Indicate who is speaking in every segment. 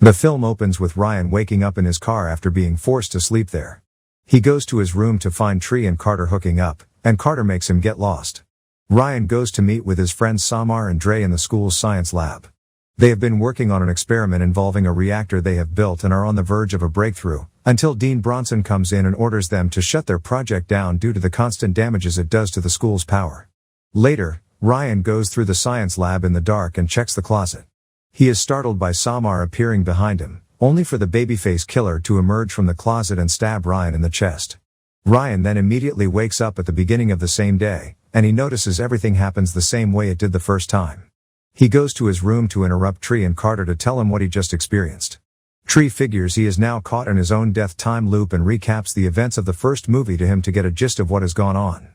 Speaker 1: The film opens with Ryan waking up in his car after being forced to sleep there. He goes to his room to find Tree and Carter hooking up, and Carter makes him get lost. Ryan goes to meet with his friends Samar and Dre in the school's science lab. They have been working on an experiment involving a reactor they have built and are on the verge of a breakthrough, until Dean Bronson comes in and orders them to shut their project down due to the constant damages it does to the school's power. Later, Ryan goes through the science lab in the dark and checks the closet. He is startled by Samar appearing behind him, only for the babyface killer to emerge from the closet and stab Ryan in the chest. Ryan then immediately wakes up at the beginning of the same day, and he notices everything happens the same way it did the first time. He goes to his room to interrupt Tree and Carter to tell him what he just experienced. Tree figures he is now caught in his own death time loop and recaps the events of the first movie to him to get a gist of what has gone on.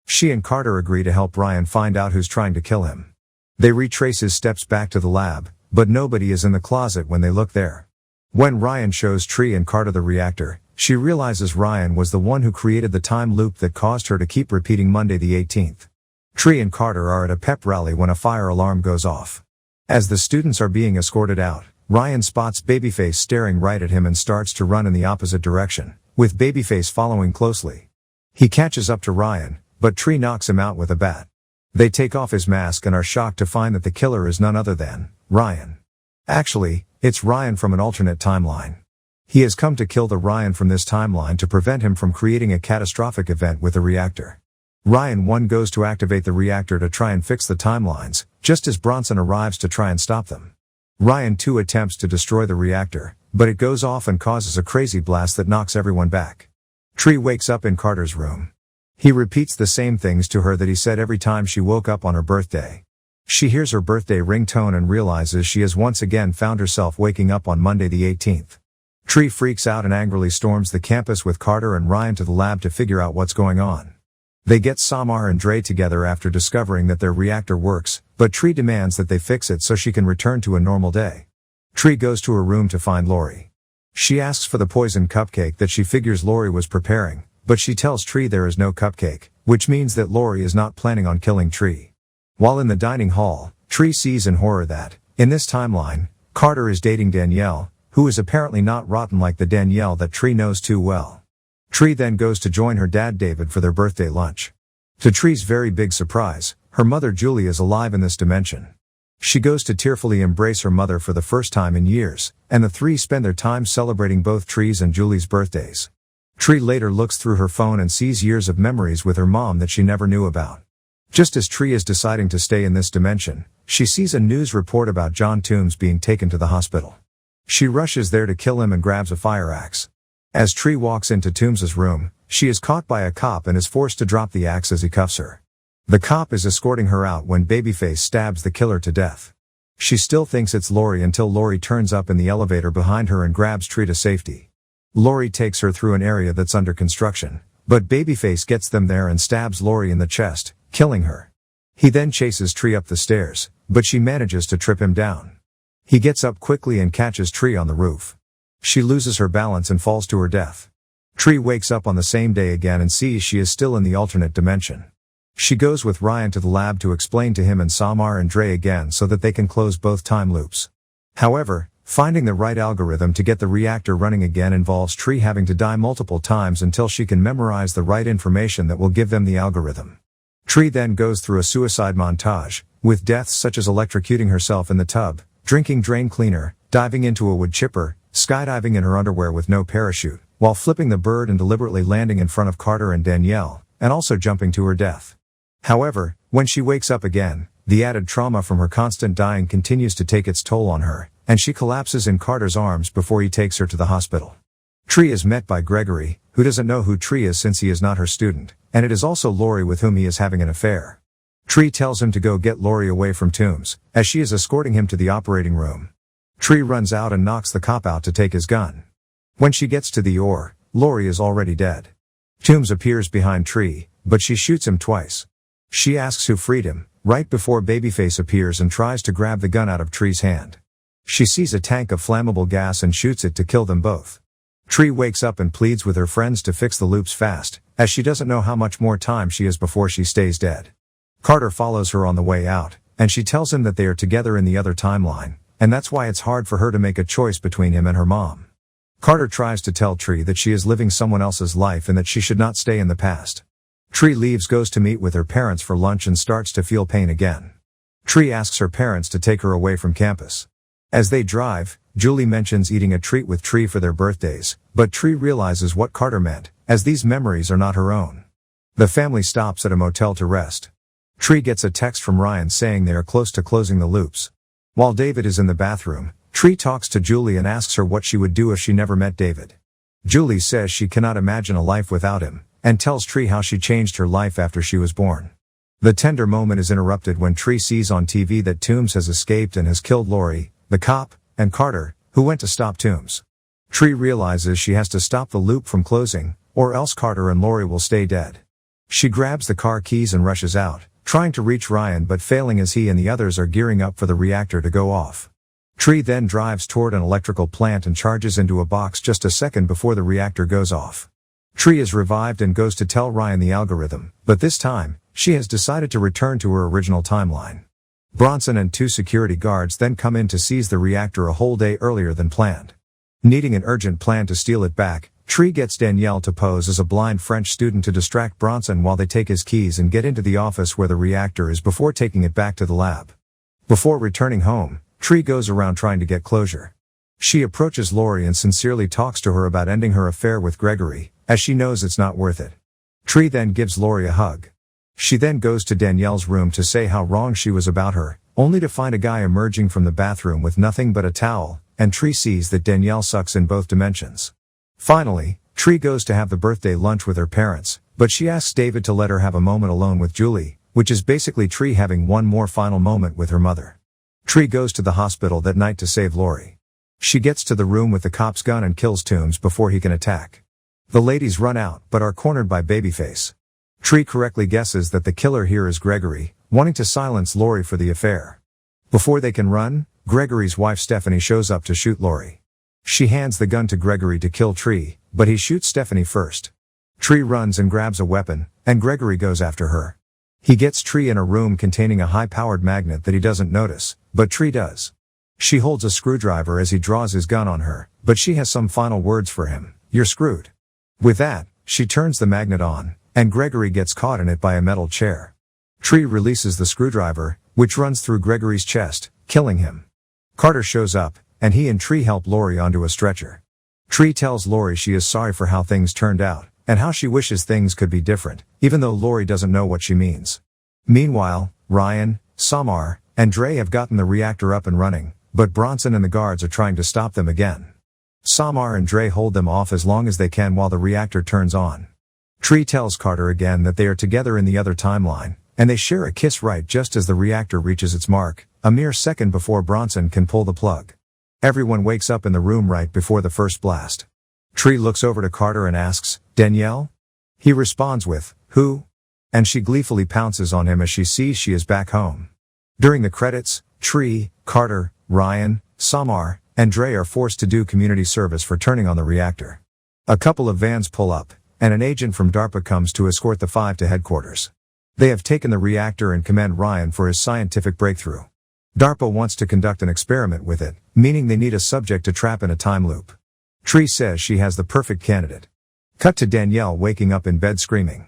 Speaker 1: She and Carter agree to help Ryan find out who's trying to kill him. They retrace his steps back to the lab, but nobody is in the closet when they look there. When Ryan shows Tree and Carter the reactor, she realizes Ryan was the one who created the time loop that caused her to keep repeating Monday the 18th. Tree and Carter are at a pep rally when a fire alarm goes off. As the students are being escorted out, Ryan spots Babyface staring right at him and starts to run in the opposite direction, with Babyface following closely. He catches up to Ryan, but Tree knocks him out with a bat. They take off his mask and are shocked to find that the killer is none other than Ryan. Actually, it's Ryan from an alternate timeline. He has come to kill the Ryan from this timeline to prevent him from creating a catastrophic event with the reactor. Ryan 1 goes to activate the reactor to try and fix the timelines, just as Bronson arrives to try and stop them. Ryan 2 attempts to destroy the reactor, but it goes off and causes a crazy blast that knocks everyone back. Tree wakes up in Carter's room. He repeats the same things to her that he said every time she woke up on her birthday. She hears her birthday ringtone and realizes she has once again found herself waking up on Monday the 18th. Tree freaks out and angrily storms the campus with Carter and Ryan to the lab to figure out what's going on. They get Samar and Dre together after discovering that their reactor works, but Tree demands that they fix it so she can return to a normal day. Tree goes to her room to find Lori. She asks for the poison cupcake that she figures Lori was preparing, but she tells Tree there is no cupcake, which means that Lori is not planning on killing Tree. While in the dining hall, Tree sees in horror that, in this timeline, Carter is dating Danielle, who is apparently not rotten like the Danielle that Tree knows too well. Tree then goes to join her dad David for their birthday lunch. To Tree's very big surprise, her mother Julie is alive in this dimension. She goes to tearfully embrace her mother for the first time in years, and the three spend their time celebrating both Tree's and Julie's birthdays. Tree later looks through her phone and sees years of memories with her mom that she never knew about. Just as Tree is deciding to stay in this dimension, she sees a news report about John Toombs being taken to the hospital. She rushes there to kill him and grabs a fire axe. As Tree walks into Toombs's room, she is caught by a cop and is forced to drop the axe as he cuffs her. The cop is escorting her out when Babyface stabs the killer to death. She still thinks it's Lori until Lori turns up in the elevator behind her and grabs Tree to safety. Lori takes her through an area that's under construction, but Babyface gets them there and stabs Lori in the chest, killing her. He then chases Tree up the stairs, but she manages to trip him down. He gets up quickly and catches Tree on the roof. She loses her balance and falls to her death. Tree wakes up on the same day again and sees she is still in the alternate dimension. She goes with Ryan to the lab to explain to him and Samar and Dre again so that they can close both time loops. However, finding the right algorithm to get the reactor running again involves Tree having to die multiple times until she can memorize the right information that will give them the algorithm. Tree then goes through a suicide montage, with deaths such as electrocuting herself in the tub, drinking drain cleaner, diving into a wood chipper, skydiving in her underwear with no parachute, while flipping the bird and deliberately landing in front of Carter and Danielle, and also jumping to her death. However, when she wakes up again, the added trauma from her constant dying continues to take its toll on her, and she collapses in Carter's arms before he takes her to the hospital. Tree is met by Gregory, who doesn't know who Tree is since he is not her student, and it is also Lori with whom he is having an affair. Tree tells him to go get Lori away from Toombs, as she is escorting him to the operating room. Tree runs out and knocks the cop out to take his gun. When she gets to the OR, Lori is already dead. Toombs appears behind Tree, but she shoots him twice. She asks who freed him, right before Babyface appears and tries to grab the gun out of Tree's hand. She sees a tank of flammable gas and shoots it to kill them both. Tree wakes up and pleads with her friends to fix the loops fast, as she doesn't know how much more time she has before she stays dead. Carter follows her on the way out, and she tells him that they are together in the other timeline, and that's why it's hard for her to make a choice between him and her mom. Carter tries to tell Tree that she is living someone else's life and that she should not stay in the past. Tree leaves, goes to meet with her parents for lunch and starts to feel pain again. Tree asks her parents to take her away from campus. As they drive, Julie mentions eating a treat with Tree for their birthdays, but Tree realizes what Carter meant, as these memories are not her own. The family stops at a motel to rest. Tree gets a text from Ryan saying they are close to closing the loops. While David is in the bathroom, Tree talks to Julie and asks her what she would do if she never met David. Julie says she cannot imagine a life without him, and tells Tree how she changed her life after she was born. The tender moment is interrupted when Tree sees on TV that Toombs has escaped and has killed Lori, the cop, and Carter, who went to stop Toombs. Tree realizes she has to stop the loop from closing, or else Carter and Lori will stay dead. She grabs the car keys and rushes out, trying to reach Ryan but failing as he and the others are gearing up for the reactor to go off. Tree then drives toward an electrical plant and charges into a box just a second before the reactor goes off. Tree is revived and goes to tell Ryan the algorithm, but this time, she has decided to return to her original timeline. Bronson and 2 security guards then come in to seize the reactor a whole day earlier than planned. Needing an urgent plan to steal it back, Tree gets Danielle to pose as a blind French student to distract Bronson while they take his keys and get into the office where the reactor is before taking it back to the lab. Before returning home, Tree goes around trying to get closure. She approaches Lori and sincerely talks to her about ending her affair with Gregory, as she knows it's not worth it. Tree then gives Lori a hug. She then goes to Danielle's room to say how wrong she was about her, only to find a guy emerging from the bathroom with nothing but a towel, and Tree sees that Danielle sucks in both dimensions. Finally, Tree goes to have the birthday lunch with her parents, but she asks David to let her have a moment alone with Julie, which is basically Tree having one more final moment with her mother. Tree goes to the hospital that night to save Lori. She gets to the room with the cop's gun and kills Toombs before he can attack. The ladies run out, but are cornered by Babyface. Tree correctly guesses that the killer here is Gregory, wanting to silence Lori for the affair. Before they can run, Gregory's wife Stephanie shows up to shoot Lori. She hands the gun to Gregory to kill Tree, but he shoots Stephanie first. Tree runs and grabs a weapon, and Gregory goes after her. He gets Tree in a room containing a high-powered magnet that he doesn't notice, but Tree does. She holds a screwdriver as he draws his gun on her, but she has some final words for him: "You're screwed." With that, she turns the magnet on, and Gregory gets caught in it by a metal chair. Tree releases the screwdriver, which runs through Gregory's chest, killing him. Carter shows up, and he and Tree help Lori onto a stretcher. Tree tells Lori she is sorry for how things turned out, and how she wishes things could be different, even though Lori doesn't know what she means. Meanwhile, Ryan, Samar, and Dre have gotten the reactor up and running, but Bronson and the guards are trying to stop them again. Samar and Dre hold them off as long as they can while the reactor turns on. Tree tells Carter again that they are together in the other timeline, and they share a kiss right just as the reactor reaches its mark, a mere second before Bronson can pull the plug. Everyone wakes up in the room right before the first blast. Tree looks over to Carter and asks, "Danielle?" He responds with, "Who?" And she gleefully pounces on him as she sees she is back home. During the credits, Tree, Carter, Ryan, Samar, and Dre are forced to do community service for turning on the reactor. A couple of vans pull up, and an agent from DARPA comes to escort the 5 to headquarters. They have taken the reactor and commend Ryan for his scientific breakthrough. DARPA wants to conduct an experiment with it, meaning they need a subject to trap in a time loop. Tree says she has the perfect candidate. Cut to Danielle waking up in bed screaming.